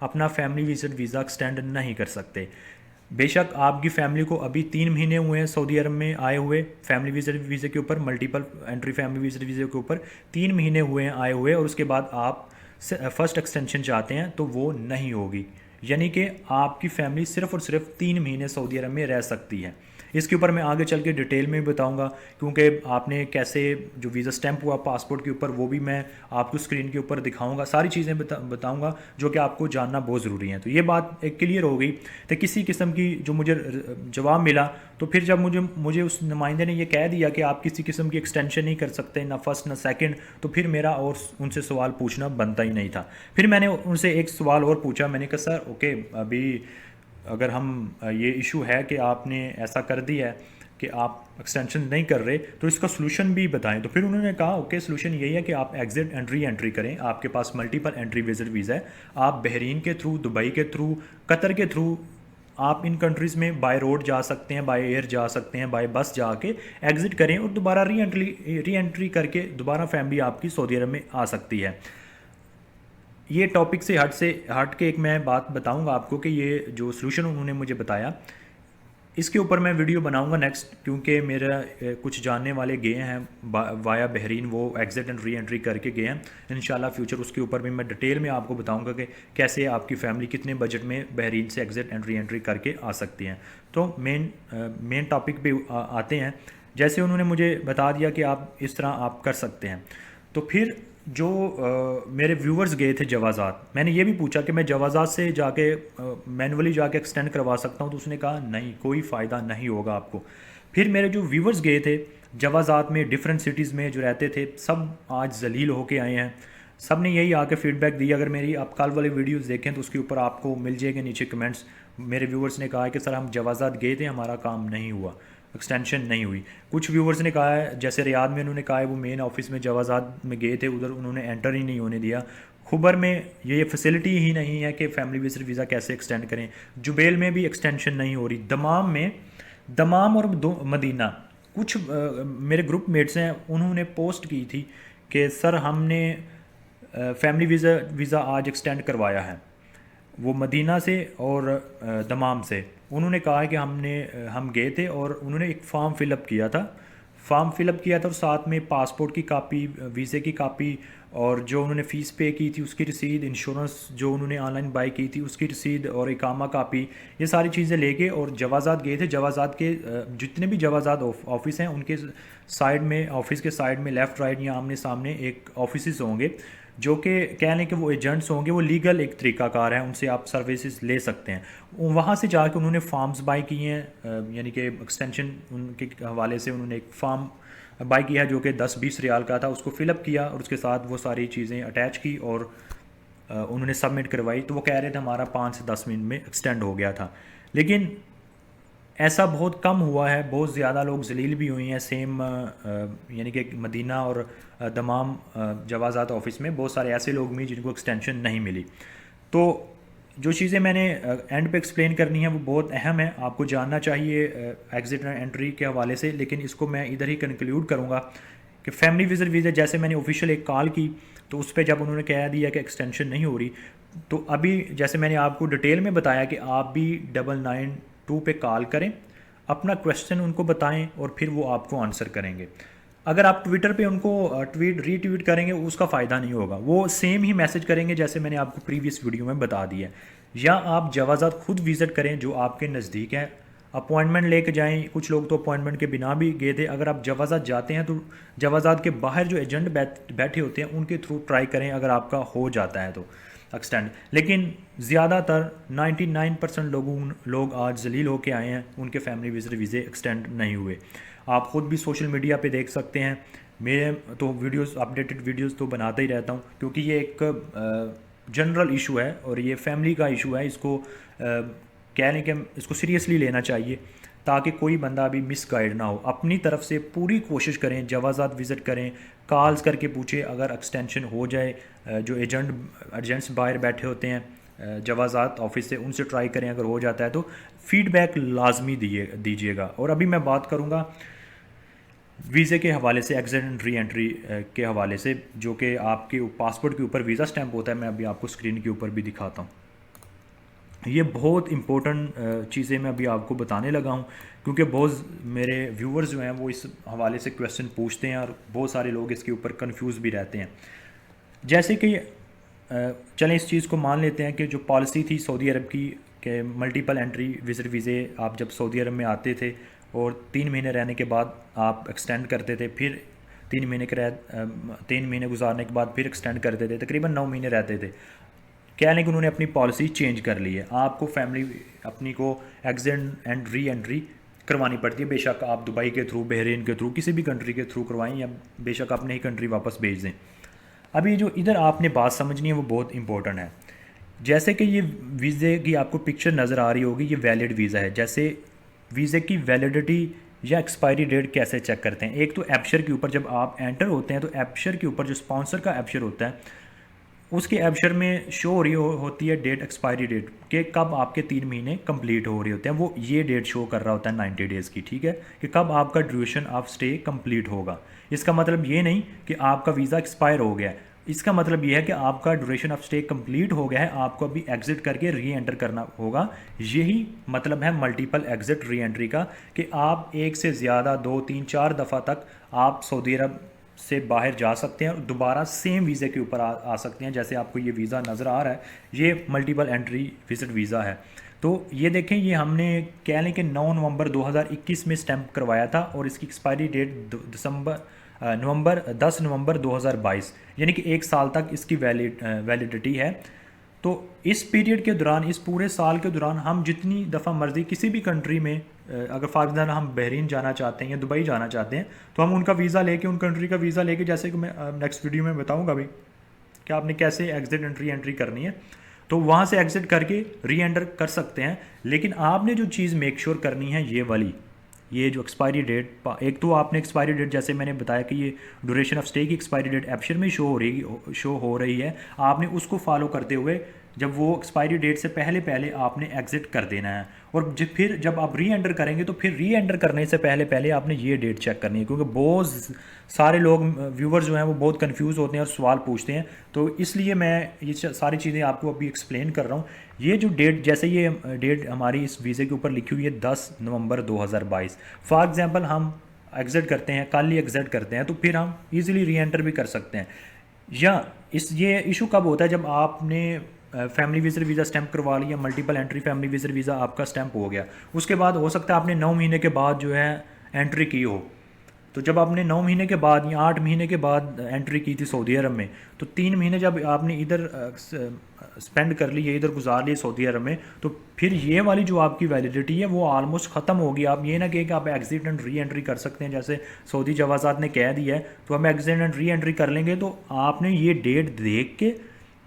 اپنا family visit visa extend نہیں کر سکتے۔ بے شک آپ کی فیملی کو ابھی 3 مہینے ہوئے ہیں سعودی عرب میں آئے ہوئے فیملی وزٹ ویزے کے اوپر، ملٹیپل انٹری فیملی وزٹ ویزے کے اوپر 3 مہینے ہوئے ہیں آئے ہوئے، اور اس کے بعد آپ فرسٹ ایکسٹینشن چاہتے ہیں تو وہ نہیں ہوگی، یعنی کہ آپ کی فیملی صرف اور صرف 3 مہینے سعودی عرب میں رہ سکتی ہے۔ اس کے اوپر میں آگے چل کے ڈیٹیل میں بھی بتاؤں گا، کیونکہ آپ نے کیسے جو ویزا سٹیمپ ہوا پاسپورٹ کے اوپر وہ بھی میں آپ کو اسکرین کے اوپر دکھاؤں گا، ساری چیزیں بتاؤں گا جو کہ آپ کو جاننا بہت ضروری ہیں۔ تو یہ بات ایک کلیئر ہو گئی۔ تو کسی قسم کی جو مجھے جواب ملا، تو پھر جب مجھے اس نمائندے نے یہ کہہ دیا کہ آپ کسی قسم کی ایکسٹینشن نہیں کر سکتے، نہ فرسٹ نہ سیکنڈ، تو پھر میرا اور ان سے سوال پوچھنا بنتا ہی نہیں تھا۔ پھر میں نے ان سے ایک سوال اور پوچھا، میں نے کہا سر اوکے، ابھی اگر ہم یہ ایشو ہے کہ آپ نے ایسا کر دیا ہے کہ آپ ایکسٹینشن نہیں کر رہے، تو اس کا سلوشن بھی بتائیں۔ تو پھر انہوں نے کہا اوکے، سلوشن یہی ہے کہ آپ ایگزٹ انٹری کریں، آپ کے پاس ملٹیپل انٹری وزٹ ویزا ہے، آپ بحرین کے تھرو، دبئی کے تھرو، قطر کے تھرو آپ ان کنٹریز میں بائی روڈ جا سکتے ہیں، بائی ایئر جا سکتے ہیں، بائی بس جا کے ایگزٹ کریں اور دوبارہ ری انٹری کر کے دوبارہ فیملی آپ کی سعودی عرب میں آ سکتی ہے۔ یہ ٹاپک سے ہٹ کے ایک میں بات بتاؤں گا آپ کو کہ یہ جو سلوشن انہوں نے مجھے بتایا، اس کے اوپر میں ویڈیو بناؤں گا نیکسٹ، کیونکہ میرا کچھ جاننے والے گئے ہیں وایا بحرین، وہ ایگزٹ اینڈ ری انٹری کر کے گئے ہیں۔ انشاءاللہ فیوچر اس کے اوپر بھی میں ڈیٹیل میں آپ کو بتاؤں گا کہ کیسے آپ کی فیملی کتنے بجٹ میں بحرین سے ایگزٹ اینڈ ری انٹری کر کے آ سکتی ہیں۔ تو مین ٹاپک پہ آتے ہیں۔ جیسے انہوں نے مجھے بتا دیا کہ آپ اس طرح آپ کر سکتے ہیں، تو پھر جو میرے ویورز گئے تھے جوازات، میں نے یہ بھی پوچھا کہ میں جوازات سے جا کے مینولی جا کے ایکسٹینڈ کروا سکتا ہوں، تو اس نے کہا نہیں، کوئی فائدہ نہیں ہوگا آپ کو۔ پھر میرے جو ویورز گئے تھے جوازات میں، ڈفرینٹ سٹیز میں جو رہتے تھے، سب آج ذلیل ہو کے آئے ہیں، سب نے یہی آ کے فیڈ بیک دی۔ اگر میری آپ کال والے ویڈیوز دیکھیں تو اس کے اوپر آپ کو مل جائے گا نیچے کمنٹس، میرے ویورز نے کہا ہے کہ سر ہم جوازات گئے تھے، ہمارا کام نہیں ہوا، ایکسٹینشن نہیں ہوئی۔ کچھ ویورز نے کہا ہے، جیسے ریاض میں انہوں نے کہا ہے وہ مین آفس میں جوازات میں گئے تھے، ادھر انہوں نے انٹر ہی نہیں ہونے دیا۔ خبر میں یہ فیسلٹی ہی نہیں ہے کہ فیملی وزٹ ویزا کیسے ایکسٹینڈ کریں۔ جبیل میں بھی ایکسٹینشن نہیں ہو رہی، دمام اور مدینہ، کچھ میرے گروپ میٹس ہیں، انہوں نے پوسٹ کی تھی کہ سر ہم نے فیملی ویزا آج ایکسٹینڈ کروایا ہے، وہ مدینہ سے اور دمام سے۔ انہوں نے کہا ہے کہ ہم گئے تھے اور انہوں نے ایک فارم فل اپ کیا تھا اور ساتھ میں پاسپورٹ کی کاپی، ویزے کی کاپی، اور جو انہوں نے فیس پے کی تھی اس کی رسید، انشورنس جو انہوں نے آن لائن بائی کی تھی اس کی رسید، اور اقامہ کاپی، یہ ساری چیزیں لے کے اور جوازات گئے تھے۔ جوازات کے جتنے بھی جوازات آفس ہیں ان کے سائڈ میں، آفس کے سائڈ میں لیفٹ رائٹ یا آمنے سامنے ایک آفیسز ہوں گے جو کہ کہہ لیں کہ وہ ایجنٹس ہوں گے، وہ لیگل ایک طریقہ کار ہے، ان سے آپ سروسز لے سکتے ہیں۔ وہاں سے جا کے انہوں نے فارمز بائی کیے ہیں، یعنی کہ ایکسٹینشن ان کے حوالے سے انہوں نے ایک فارم بائی کیا ہے جو کہ 10-20 ریال کا تھا، اس کو فل اپ کیا اور اس کے ساتھ وہ ساری چیزیں اٹیچ کی اور انہوں نے سبمٹ کروائی۔ تو وہ کہہ رہے تھے ہمارا 5 سے 10 منٹ میں ایکسٹینڈ ہو گیا تھا، لیکن ایسا بہت کم ہوا ہے، بہت زیادہ لوگ ذلیل بھی ہوئی ہیں۔ سیم یعنی کہ مدینہ اور دمام جوازات آفس میں بہت سارے ایسے لوگ بھی جن کو ایکسٹینشن نہیں ملی۔ تو جو چیزیں میں نے اینڈ پہ ایکسپلین کرنی ہیں وہ بہت اہم ہے، آپ کو جاننا چاہیے ایگزٹ انٹری کے حوالے سے، لیکن اس کو میں ادھر ہی کنکلیوڈ کروں گا کہ فیملی وزٹ ویزا جیسے میں نے آفیشیل ایک کال کی تو اس پہ جب انہوں نے کہہ دیا کہ ایکسٹینشن نہیں ہو رہی، تو ابھی جیسے میں نے آپ کو ڈیٹیل میں بتایا کہ آپ بھی 992 پہ کال کریں، اپنا کویشچن ان کو بتائیں اور پھر وہ آپ کو آنسر کریں گے۔ اگر آپ ٹویٹر پہ ان کو ری ٹویٹ کریں گے اس کا فائدہ نہیں ہوگا، وہ سیم ہی میسج کریں گے جیسے میں نے آپ کو پریویس ویڈیو میں بتا دیا ہے۔ یا آپ جوازات خود وزٹ کریں جو آپ کے نزدیک ہیں، اپوائنٹمنٹ لے کے جائیں، کچھ لوگ تو اپوائنٹمنٹ کے بنا بھی گئے تھے۔ اگر آپ جوازات جاتے ہیں تو جوازات کے باہر جو ایجنٹ بیٹھے ہوتے ہیں ان کے تھرو ٹرائی کریں، اگر آپ کا ہو جاتا ہے تو ایکسٹینڈ۔ لیکن زیادہ تر 99% لوگ آج ذلیل ہو کے آئے ہیں، ان کے فیملی وزٹ ویزے ایکسٹینڈ نہیں ہوئے۔ آپ خود بھی سوشل میڈیا پہ دیکھ سکتے ہیں، میں تو ویڈیوز اپڈیٹڈ ویڈیوز تو بناتا ہی رہتا ہوں، کیونکہ یہ ایک جنرل ایشو ہے اور یہ فیملی کا ایشو ہے، اس کو کہہ لیں کہ اس کو سیریسلی لینا چاہیے تاکہ کوئی بندہ بھی مس گائیڈ نہ ہو۔ اپنی طرف سے پوری کوشش کریں، جوازات وزٹ کریں، کالز کر کے پوچھیں اگر ایکسٹینشن ہو جائے، جو ایجنٹس باہر بیٹھے ہوتے ہیں جوازات آفس سے ان سے ٹرائی کریں، اگر ہو جاتا ہے تو فیڈ بیک لازمی دیجیے گا۔ اور ابھی میں بات کروں گا ویزے کے حوالے سے، ایگزٹ اینڈ ری انٹری کے حوالے سے، جو کہ آپ کے پاسپورٹ کے اوپر ویزا سٹیمپ ہوتا ہے، میں ابھی آپ کو اسکرین کے اوپر بھی دکھاتا ہوں۔ یہ بہت امپورٹنٹ چیزیں میں ابھی آپ کو بتانے لگا ہوں، کیونکہ بہت میرے ویورز جو ہیں وہ اس حوالے سے کویسچن پوچھتے ہیں اور بہت سارے لوگ اس کے اوپر کنفیوز بھی رہتے ہیں. جیسے کہ چلیں اس چیز کو مان لیتے ہیں کہ جو پالیسی تھی سعودی عرب کی کہ ملٹیپل انٹری وزٹ ویزے آپ جب سعودی عرب میں آتے تھے اور 3 مہینے رہنے کے بعد آپ ایکسٹینڈ کرتے تھے، پھر 3 مہینے گزارنے کے بعد پھر ایکسٹینڈ کرتے تھے، تقریباً 9 مہینے رہتے تھے. کیا نہیں کہ انہوں نے اپنی پالیسی چینج کر لی ہے. آپ کو فیملی اپنی کو ایگزٹ اینڈ ری انٹری کروانی پڑتی ہے، بے شک آپ دبئی کے تھرو، بحرین کے تھرو، کسی بھی کنٹری کے تھرو کروائیں یا بے شک اپنے ہی کنٹری واپس بھیج دیں. ابھی جو ادھر آپ نے بات سمجھنی ہے وہ بہت امپورٹنٹ ہے. جیسے کہ یہ ویزے کی آپ کو پکچر نظر آ رہی ہوگی، یہ ویلڈ ویزا ہے. جیسے ویزے کی ویلیڈیٹی یا ایکسپائری ڈیٹ کیسے چیک کرتے ہیں؟ ایک تو ایپشر کے اوپر جب آپ انٹر ہوتے ہیں تو ایپشر کے اوپر جو اسپانسر کا ایپشر ہوتا ہے اس کے ایپشر میں شو ہو رہی ہوتی ہے ڈیٹ، ایکسپائری ڈیٹ، کہ کب آپ کے 3 مہینے کمپلیٹ ہو رہے ہوتے ہیں. وہ یہ ڈیٹ شو کر رہا ہوتا ہے 90 ڈیز کی، ٹھیک ہے، کہ کب آپ کا ڈیوریشن آف اسٹے کمپلیٹ ہوگا. اس کا مطلب یہ نہیں کہ آپ کا ویزا ایکسپائر ہو گیا ہے، اس کا مطلب یہ ہے کہ آپ کا ڈیوریشن آف اسٹے کمپلیٹ ہو گیا ہے، آپ کو ابھی ایگزٹ کر کے ری انٹر کرنا ہوگا. یہی مطلب ہے ملٹیپل ایگزٹ ری انٹری کا، کہ آپ ایک سے زیادہ 2 3 4 دفعہ تک آپ سعودی عرب سے باہر جا سکتے ہیں اور دوبارہ سیم ویزے کے اوپر آ سکتے ہیں. جیسے آپ کو یہ ویزا نظر آ رہا ہے، یہ ملٹیپل انٹری وزٹ ویزا ہے. تو یہ دیکھیں، یہ ہم نے کہہ لیں کہ 9 نومبر 2021 میں اسٹیمپ کروایا تھا اور اس کی ایکسپائری ڈیٹ 10 نومبر 2022، یعنی کہ 1 سال تک اس کی ویلیڈیٹی ہے. تو اس پیریڈ کے دوران، اس پورے سال کے دوران، ہم جتنی دفعہ مرضی کسی بھی کنٹری میں، اگر فار ایگزامپل ہم بحرین جانا چاہتے ہیں یا دبئی جانا چاہتے ہیں، تو ہم ان کا ویزا لے کے، ان کنٹری کا ویزا لے کے، جیسے کہ میں نیکسٹ ویڈیو میں بتاؤں گا بھی کہ آپ نے کیسے ایگزٹ انٹری کرنی ہے، تو وہاں سے ایگزٹ کر کے ری انٹر کر سکتے ہیں. لیکن آپ نے جو چیز میک شور کرنی ہے یہ والی، یہ جو ایکسپائری ڈیٹ، ایک تو آپ نے ایکسپائری ڈیٹ جیسے میں نے بتایا کہ یہ ڈیوریشن آف اسٹے کی ایکسپائری ڈیٹ ایپشر میں شو ہو رہی ہے، آپ نے اس کو فالو کرتے ہوئے جب وہ ایکسپائری ڈیٹ سے پہلے آپ نے ایگزٹ کر دینا ہے. اور پھر جب آپ ری انٹر کریں گے تو پھر ری انٹر کرنے سے پہلے آپ نے یہ ڈیٹ چیک کرنی ہے، کیونکہ بہت سارے لوگ ویورز جو ہیں وہ بہت کنفیوز ہوتے ہیں اور سوال پوچھتے ہیں. تو اس لیے میں یہ ساری چیزیں آپ کو ابھی ایکسپلین کر رہا ہوں. یہ جو ڈیٹ، جیسے یہ ڈیٹ ہماری اس ویزے کے اوپر لکھی ہوئی ہے 10 نومبر 2022، فار ایگزامپل ہم ایگزٹ کرتے ہیں، کل ہی ایگزٹ کرتے ہیں، تو پھر ہم ایزیلی ری انٹر بھی کر سکتے ہیں. یا یہ ایشو کب ہوتا ہے؟ جب آپ نے فیملی وزٹ ویزا اسٹیمپ کروا لیا، multiple entry family visit visa آپ کا اسٹیمپ ہو گیا، اس کے بعد ہو سکتا ہے آپ نے 9 مہینے کے بعد جو ہے انٹری کی ہو. تو جب آپ نے 9 مہینے کے بعد یا 8 مہینے کے بعد انٹری کی تھی سعودی عرب میں، تو 3 مہینے جب آپ نے ادھر اسپینڈ کر لی ہے، ادھر گزار لی سعودی عرب میں، تو پھر یہ والی جو آپ کی ویلیڈیٹی ہے وہ آلموسٹ ختم ہوگی. آپ یہ نہ کہیں کہ آپ ایگزٹ اینڈ ری انٹری کر سکتے ہیں، جیسے سعودی جوازات نے کہہ دیا ہے تو ہم ایگزٹ اینڈ ری انٹری کر لیں گے. تو آپ نے یہ ڈیٹ دیکھ کے،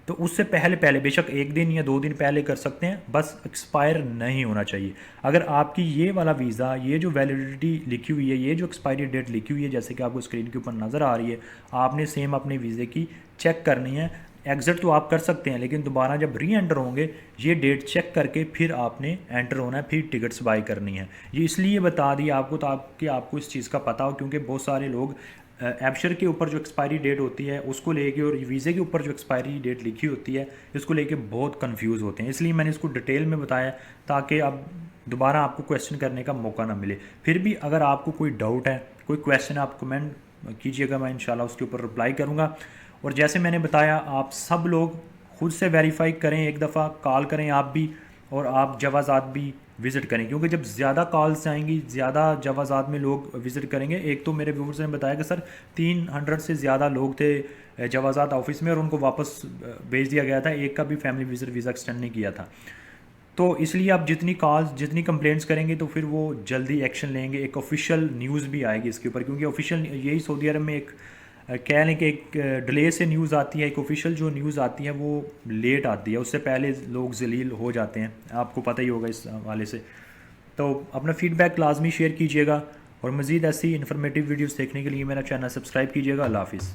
تو اس سے پہلے بے شک 1 دن یا 2 دن پہلے کر سکتے ہیں، بس ایکسپائر نہیں ہونا چاہیے. اگر آپ کی یہ والا ویزا، یہ جو ویلیڈیٹی لکھی ہوئی ہے، یہ جو ایکسپائری ڈیٹ لکھی ہوئی ہے، جیسے کہ آپ کو اسکرین کے اوپر نظر آ رہی ہے، آپ نے سیم اپنے ویزے کی چیک کرنی ہے. ایگزٹ تو آپ کر سکتے ہیں، لیکن دوبارہ جب ری انٹر ہوں گے یہ ڈیٹ چیک کر کے پھر آپ نے انٹر ہونا ہے، پھر ٹکٹس بائی کرنی ہے. یہ اس لیے بتا دیا آپ کو تاکہ آپ کو اس چیز کا پتہ ہو، کیونکہ بہت سارے لوگ ایپشر کے اوپر جو ایکسپائری ڈیٹ ہوتی ہے اس کو لے کے اور ویزے کے اوپر جو ایکسپائری ڈیٹ لکھی ہوتی ہے اس کو لے کے بہت کنفیوز ہوتے ہیں. اس لیے میں نے اس کو ڈیٹیل میں بتایا تاکہ اب دوبارہ آپ کو کویسچن کرنے کا موقع نہ ملے. پھر بھی اگر آپ کو کوئی ڈاؤٹ ہے، کوئی کویسچن، آپ کمنٹ کیجیے گا، میں انشاءاللہ اس کے اوپر رپلائی کروں گا. اور جیسے میں نے بتایا، آپ سب لوگ خود سے ویریفائی کریں، ایک دفعہ کال کریں آپ بھی، اور آپ جوازات بھی وزٹ کریں، کیونکہ جب زیادہ کالز آئیں گی، زیادہ جوازات میں لوگ وزٹ کریں گے. ایک تو میرے ویورز نے بتایا کہ سر 300 سے زیادہ لوگ تھے جوازات آفس میں اور ان کو واپس بھیج دیا گیا تھا، ایک کا بھی فیملی وزٹ ویزا ایکسٹینڈ نہیں کیا تھا. تو اس لیے آپ جتنی کالز، جتنی کمپلینٹس کریں گے تو پھر وہ جلدی ایکشن لیں گے. ایک آفیشیل نیوز بھی آئے گی اس کے اوپر، کیونکہ آفیشیل یہی سعودی عرب میں ایک کہہ لیں کہ ایک ڈیلے سے نیوز آتی ہے. ایک آفیشیل جو نیوز آتی ہے وہ لیٹ آتی ہے، اس سے پہلے لوگ ذلیل ہو جاتے ہیں، آپ کو پتہ ہی ہوگا اس حوالے سے. تو اپنا فیڈ بیک لازمی شیئر کیجیے گا، اور مزید ایسی انفارمیٹیو ویڈیوز دیکھنے کے لیے میرا چینل سبسکرائب کیجیے گا. اللہ حافظ.